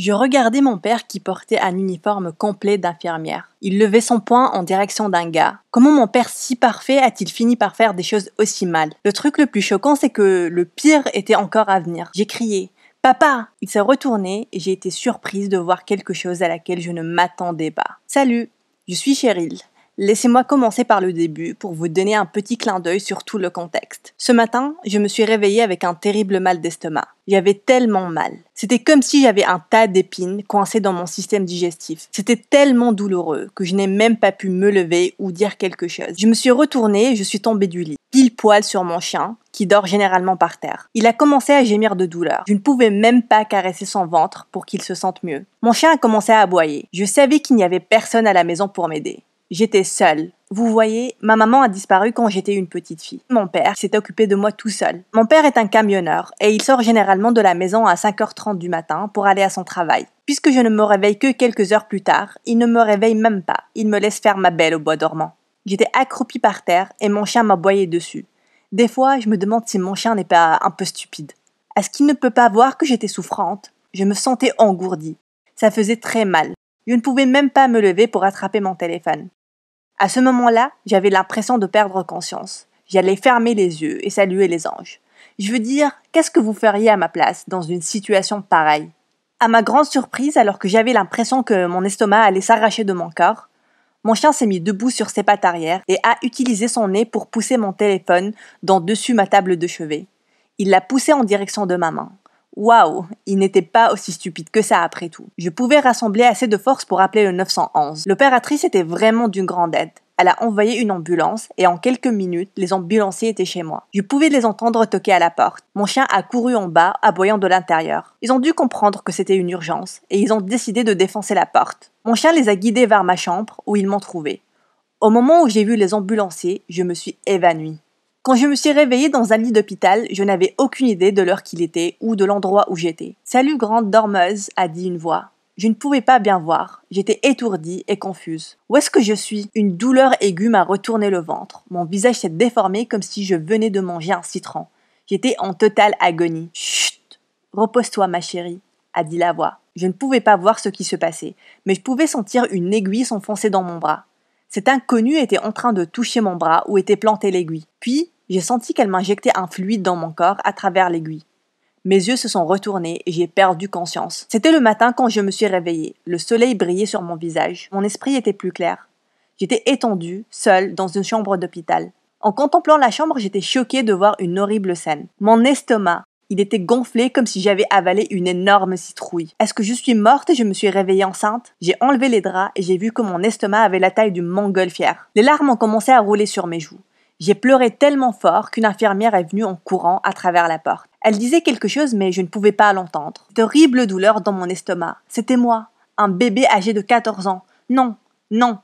Je regardais mon père qui portait un uniforme complet d'infirmière. Il levait son poing en direction d'un gars. Comment mon père si parfait a-t-il fini par faire des choses aussi mal? Le truc le plus choquant, c'est que le pire était encore à venir. J'ai crié « Papa !» Il s'est retourné et j'ai été surprise de voir quelque chose à laquelle je ne m'attendais pas. « Salut, je suis Cheryl. » Laissez-moi commencer par le début pour vous donner un petit clin d'œil sur tout le contexte. Ce matin, je me suis réveillée avec un terrible mal d'estomac. J'avais tellement mal. C'était comme si j'avais un tas d'épines coincées dans mon système digestif. C'était tellement douloureux que je n'ai même pas pu me lever ou dire quelque chose. Je me suis retournée et je suis tombée du lit, pile poil sur mon chien, qui dort généralement par terre. Il a commencé à gémir de douleur. Je ne pouvais même pas caresser son ventre pour qu'il se sente mieux. Mon chien a commencé à aboyer. Je savais qu'il n'y avait personne à la maison pour m'aider. J'étais seule. Vous voyez, ma maman a disparu quand j'étais une petite fille. Mon père s'est occupé de moi tout seul. Mon père est un camionneur et il sort généralement de la maison à 5h30 du matin pour aller à son travail. Puisque je ne me réveille que quelques heures plus tard, il ne me réveille même pas. Il me laisse faire ma belle au bois dormant. J'étais accroupie par terre et mon chien m'aboyait dessus. Des fois, je me demande si mon chien n'est pas un peu stupide. Est-ce qu'il ne peut pas voir que j'étais souffrante? Je me sentais engourdie. Ça faisait très mal. Je ne pouvais même pas me lever pour attraper mon téléphone. À ce moment-là, j'avais l'impression de perdre conscience. J'allais fermer les yeux et saluer les anges. Je veux dire, qu'est-ce que vous feriez à ma place dans une situation pareille? À ma grande surprise, alors que j'avais l'impression que mon estomac allait s'arracher de mon corps, mon chien s'est mis debout sur ses pattes arrière et a utilisé son nez pour pousser mon téléphone dessus ma table de chevet. Il l'a poussé en direction de ma main. Waouh, il n'était pas aussi stupide que ça après tout. Je pouvais rassembler assez de force pour appeler le 911. L'opératrice était vraiment d'une grande aide. Elle a envoyé une ambulance et en quelques minutes, les ambulanciers étaient chez moi. Je pouvais les entendre toquer à la porte. Mon chien a couru en bas, aboyant de l'intérieur. Ils ont dû comprendre que c'était une urgence et ils ont décidé de défoncer la porte. Mon chien les a guidés vers ma chambre où ils m'ont trouvé. Au moment où j'ai vu les ambulanciers, je me suis évanouie. Quand je me suis réveillée dans un lit d'hôpital, je n'avais aucune idée de l'heure qu'il était ou de l'endroit où j'étais. « Salut grande dormeuse » a dit une voix. Je ne pouvais pas bien voir. J'étais étourdie et confuse. Où est-ce que je suis? Une douleur aiguë m'a retourné le ventre. Mon visage s'est déformé comme si je venais de manger un citron. J'étais en totale agonie. « Chut! Repose-toi ma chérie » a dit la voix. Je ne pouvais pas voir ce qui se passait, mais je pouvais sentir une aiguille s'enfoncer dans mon bras. Cet inconnu était en train de toucher mon bras où était plantée l'aiguille. Puis, j'ai senti qu'elle m'injectait un fluide dans mon corps à travers l'aiguille. Mes yeux se sont retournés et j'ai perdu conscience. C'était le matin quand je me suis réveillée. Le soleil brillait sur mon visage. Mon esprit était plus clair. J'étais étendue, seule, dans une chambre d'hôpital. En contemplant la chambre, j'étais choquée de voir une horrible scène. Mon estomac, il était gonflé comme si j'avais avalé une énorme citrouille. Est-ce que je suis morte et je me suis réveillée enceinte? J'ai enlevé les draps et j'ai vu que mon estomac avait la taille d'une montgolfière. Les larmes ont commencé à rouler sur mes joues. J'ai pleuré tellement fort qu'une infirmière est venue en courant à travers la porte. Elle disait quelque chose mais je ne pouvais pas l'entendre. D'horribles douleurs dans mon estomac. C'était moi, un bébé âgé de 14 ans. Non, non,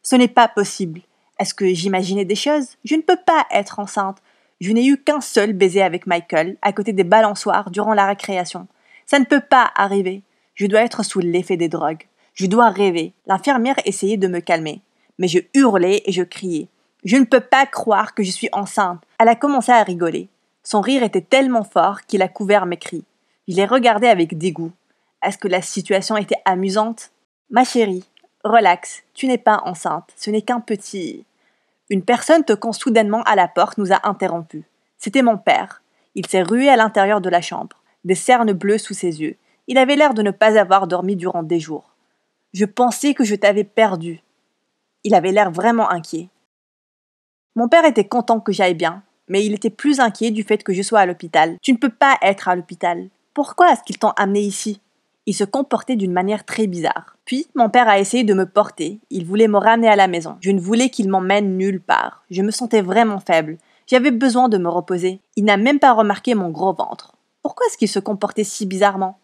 ce n'est pas possible. Est-ce que j'imaginais des choses? Je ne peux pas être enceinte. Je n'ai eu qu'un seul baiser avec Michael, à côté des balançoires, durant la récréation. Ça ne peut pas arriver. Je dois être sous l'effet des drogues. Je dois rêver. L'infirmière essayait de me calmer. Mais je hurlais et je criais. Je ne peux pas croire que je suis enceinte. Elle a commencé à rigoler. Son rire était tellement fort qu'il a couvert mes cris. Je l'ai regardé avec dégoût. Est-ce que la situation était amusante? Ma chérie, relax, tu n'es pas enceinte. Ce n'est qu'un petit... Une personne toquant soudainement à la porte nous a interrompus. C'était mon père. Il s'est rué à l'intérieur de la chambre, des cernes bleues sous ses yeux. Il avait l'air de ne pas avoir dormi durant des jours. Je pensais que je t'avais perdu. Il avait l'air vraiment inquiet. Mon père était content que j'aille bien, mais il était plus inquiet du fait que je sois à l'hôpital. Tu ne peux pas être à l'hôpital. Pourquoi est-ce qu'ils t'ont amené ici? Il se comportait d'une manière très bizarre. Puis, mon père a essayé de me porter. Il voulait me ramener à la maison. Je ne voulais qu'il m'emmène nulle part. Je me sentais vraiment faible. J'avais besoin de me reposer. Il n'a même pas remarqué mon gros ventre. Pourquoi est-ce qu'il se comportait si bizarrement?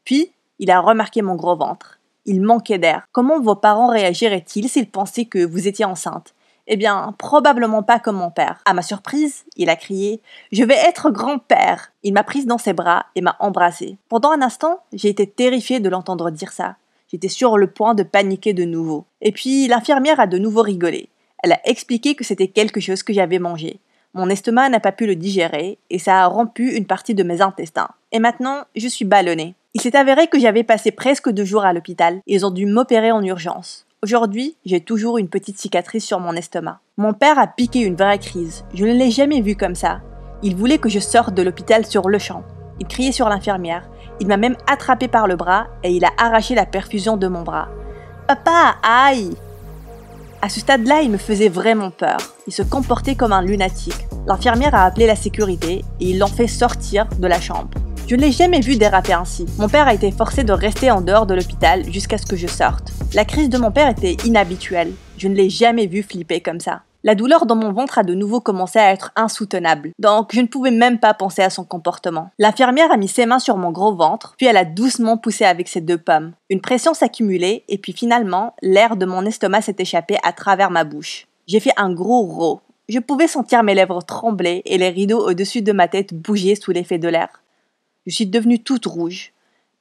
Puis, il a remarqué mon gros ventre. Il manquait d'air. Comment vos parents réagiraient-ils s'ils pensaient que vous étiez enceinte? Eh bien, probablement pas comme mon père. À ma surprise, il a crié « Je vais être grand-père !» Il m'a prise dans ses bras et m'a embrassée. Pendant un instant, j'ai été terrifiée de l'entendre dire ça. J'étais sur le point de paniquer de nouveau. Et puis, l'infirmière a de nouveau rigolé. Elle a expliqué que c'était quelque chose que j'avais mangé. Mon estomac n'a pas pu le digérer et ça a rompu une partie de mes intestins. Et maintenant, je suis ballonnée. Il s'est avéré que j'avais passé presque 2 jours à l'hôpital et ils ont dû m'opérer en urgence. Aujourd'hui, j'ai toujours une petite cicatrice sur mon estomac. Mon père a piqué une vraie crise. Je ne l'ai jamais vu comme ça. Il voulait que je sorte de l'hôpital sur le champ. Il criait sur l'infirmière. Il m'a même attrapé par le bras et il a arraché la perfusion de mon bras. « Papa, aïe !» À ce stade-là, il me faisait vraiment peur. Il se comportait comme un lunatique. L'infirmière a appelé la sécurité et ils l'ont fait sortir de la chambre. Je ne l'ai jamais vu déraper ainsi. Mon père a été forcé de rester en dehors de l'hôpital jusqu'à ce que je sorte. La crise de mon père était inhabituelle. Je ne l'ai jamais vu flipper comme ça. La douleur dans mon ventre a de nouveau commencé à être insoutenable, donc je ne pouvais même pas penser à son comportement. L'infirmière a mis ses mains sur mon gros ventre, puis elle a doucement poussé avec ses 2 pommes. Une pression s'accumulait, et puis finalement, l'air de mon estomac s'est échappé à travers ma bouche. J'ai fait un gros rot. Je pouvais sentir mes lèvres trembler et les rideaux au-dessus de ma tête bouger sous l'effet de l'air. Je suis devenue toute rouge.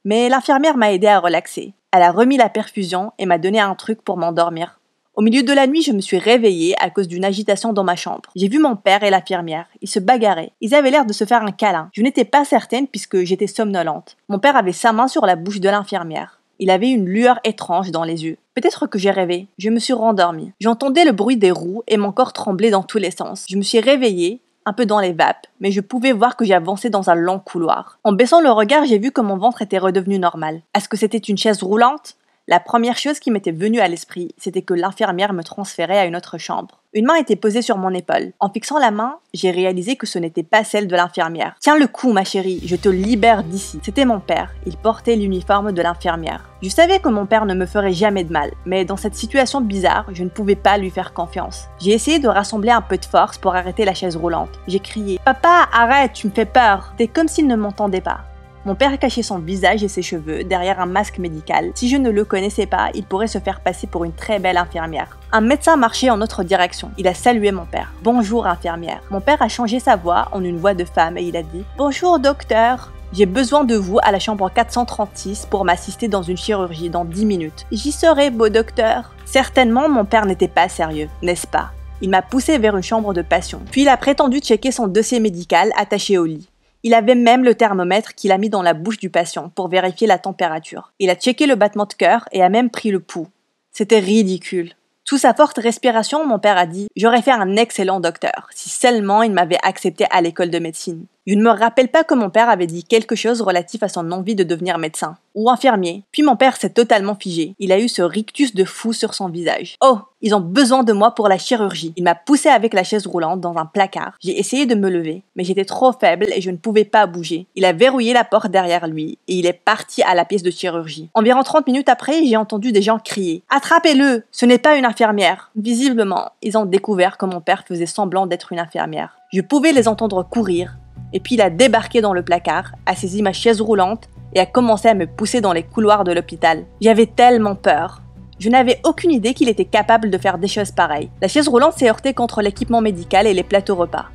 Mais l'infirmière m'a aidé à relaxer. Elle a remis la perfusion et m'a donné un truc pour m'endormir. Au milieu de la nuit, je me suis réveillée à cause d'une agitation dans ma chambre. J'ai vu mon père et l'infirmière. Ils se bagarraient. Ils avaient l'air de se faire un câlin. Je n'étais pas certaine puisque j'étais somnolente. Mon père avait sa main sur la bouche de l'infirmière. Il avait une lueur étrange dans les yeux. Peut-être que j'ai rêvé. Je me suis rendormie. J'entendais le bruit des roues et mon corps tremblait dans tous les sens. Je me suis réveillée, un peu dans les vapes, mais je pouvais voir que j'avançais dans un long couloir. En baissant le regard, j'ai vu que mon ventre était redevenu normal. Est-ce que c'était une chaise roulante ? La première chose qui m'était venue à l'esprit, c'était que l'infirmière me transférait à une autre chambre. Une main était posée sur mon épaule. En fixant la main, j'ai réalisé que ce n'était pas celle de l'infirmière. « Tiens le coup, ma chérie, je te libère d'ici. » C'était mon père. Il portait l'uniforme de l'infirmière. Je savais que mon père ne me ferait jamais de mal, mais dans cette situation bizarre, je ne pouvais pas lui faire confiance. J'ai essayé de rassembler un peu de force pour arrêter la chaise roulante. J'ai crié « Papa, arrête, tu me fais peur !» C'était comme s'il ne m'entendait pas. Mon père cachait son visage et ses cheveux derrière un masque médical. Si je ne le connaissais pas, il pourrait se faire passer pour une très belle infirmière. Un médecin marchait en notre direction. Il a salué mon père. « Bonjour, infirmière. » Mon père a changé sa voix en une voix de femme et il a dit « Bonjour, docteur. J'ai besoin de vous à la chambre 436 pour m'assister dans une chirurgie dans 10 minutes. J'y serai, beau docteur. » Certainement, mon père n'était pas sérieux, n'est-ce pas? Il m'a poussé vers une chambre de patient. Puis il a prétendu checker son dossier médical attaché au lit. Il avait même le thermomètre qu'il a mis dans la bouche du patient pour vérifier la température. Il a checké le battement de cœur et a même pris le pouls. C'était ridicule. Sous sa forte respiration, mon père a dit « J'aurais fait un excellent docteur, si seulement il m'avait accepté à l'école de médecine. » Je ne me rappelle pas que mon père avait dit quelque chose relatif à son envie de devenir médecin ou infirmier. Puis mon père s'est totalement figé. Il a eu ce rictus de fou sur son visage. Oh, ils ont besoin de moi pour la chirurgie. Il m'a poussé avec la chaise roulante dans un placard. J'ai essayé de me lever, mais j'étais trop faible et je ne pouvais pas bouger. Il a verrouillé la porte derrière lui et il est parti à la pièce de chirurgie. Environ 30 minutes après, j'ai entendu des gens crier « Attrapez-le! Ce n'est pas une infirmière !» Visiblement, ils ont découvert que mon père faisait semblant d'être une infirmière. Je pouvais les entendre courir. Et puis il a débarqué dans le placard, a saisi ma chaise roulante et a commencé à me pousser dans les couloirs de l'hôpital. J'avais tellement peur. Je n'avais aucune idée qu'il était capable de faire des choses pareilles. La chaise roulante s'est heurtée contre l'équipement médical et les plateaux repas.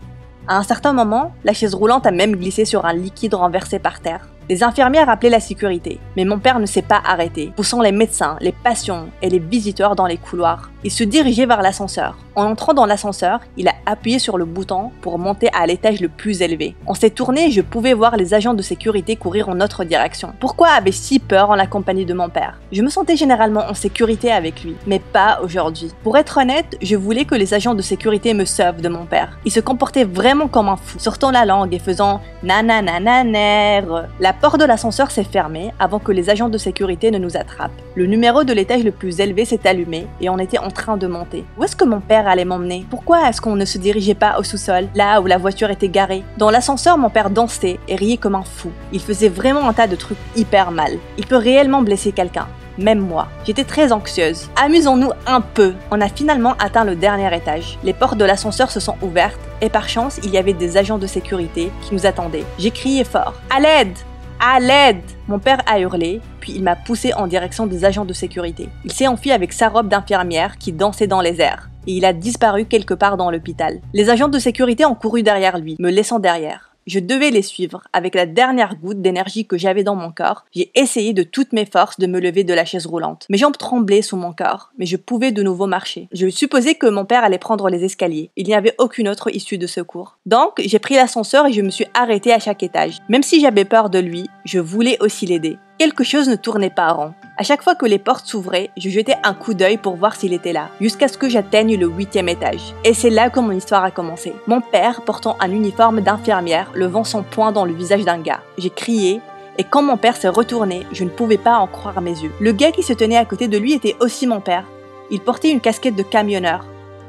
À un certain moment, la chaise roulante a même glissé sur un liquide renversé par terre. Les infirmières appelaient la sécurité, mais mon père ne s'est pas arrêté, poussant les médecins, les patients et les visiteurs dans les couloirs. Il se dirigeait vers l'ascenseur. En entrant dans l'ascenseur, il a appuyé sur le bouton pour monter à l'étage le plus élevé. On s'est tourné et je pouvais voir les agents de sécurité courir en notre direction. Pourquoi avait si peur en la compagnie de mon père? Je me sentais généralement en sécurité avec lui, mais pas aujourd'hui. Pour être honnête, je voulais que les agents de sécurité me sauvent de mon père. Il se comportait vraiment comme un fou, sortant la langue et faisant nananananer. La porte de l'ascenseur s'est fermée avant que les agents de sécurité ne nous attrapent. Le numéro de l'étage le plus élevé s'est allumé et on était en train de monter. Où est-ce que mon père allait m'emmener? Pourquoi est-ce qu'on ne se dirigeait pas au sous-sol, là où la voiture était garée? Dans l'ascenseur, mon père dansait et riait comme un fou. Il faisait vraiment un tas de trucs hyper mal. Il peut réellement blesser quelqu'un. Même moi. J'étais très anxieuse. Amusons-nous un peu. On a finalement atteint le dernier étage. Les portes de l'ascenseur se sont ouvertes et par chance, il y avait des agents de sécurité qui nous attendaient. J'ai crié fort. À l'aide! À l'aide! Mon père a hurlé, puis il m'a poussé en direction des agents de sécurité. Il s'est enfui avec sa robe d'infirmière qui dansait dans les airs, et il a disparu quelque part dans l'hôpital. Les agents de sécurité ont couru derrière lui, me laissant derrière. Je devais les suivre. Avec la dernière goutte d'énergie que j'avais dans mon corps, j'ai essayé de toutes mes forces de me lever de la chaise roulante. Mes jambes tremblaient sous mon corps, mais je pouvais de nouveau marcher. Je supposais que mon père allait prendre les escaliers. Il n'y avait aucune autre issue de secours. Donc, j'ai pris l'ascenseur et je me suis arrêtée à chaque étage. Même si j'avais peur de lui, je voulais aussi l'aider. Quelque chose ne tournait pas rond. À chaque fois que les portes s'ouvraient, je jetais un coup d'œil pour voir s'il était là, jusqu'à ce que j'atteigne le 8e étage. Et c'est là que mon histoire a commencé. Mon père, portant un uniforme d'infirmière, levant son poing dans le visage d'un gars. J'ai crié, et quand mon père s'est retourné, je ne pouvais pas en croire mes yeux. Le gars qui se tenait à côté de lui était aussi mon père. Il portait une casquette de camionneur.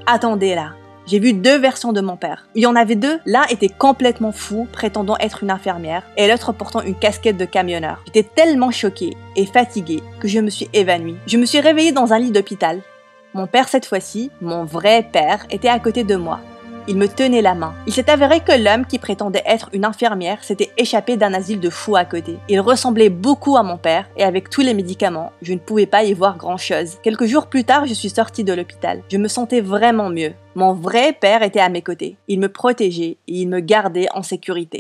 Attendez là. J'ai vu 2 versions de mon père. Il y en avait 2. L'un était complètement fou, prétendant être une infirmière, et l'autre portant une casquette de camionneur. J'étais tellement choquée et fatiguée que je me suis évanouie. Je me suis réveillée dans un lit d'hôpital. Mon père, cette fois-ci, mon vrai père, était à côté de moi. Il me tenait la main. Il s'est avéré que l'homme qui prétendait être une infirmière s'était échappé d'un asile de fous à côté. Il ressemblait beaucoup à mon père et avec tous les médicaments, je ne pouvais pas y voir grand-chose. Quelques jours plus tard, je suis sortie de l'hôpital. Je me sentais vraiment mieux. Mon vrai père était à mes côtés. Il me protégeait et il me gardait en sécurité.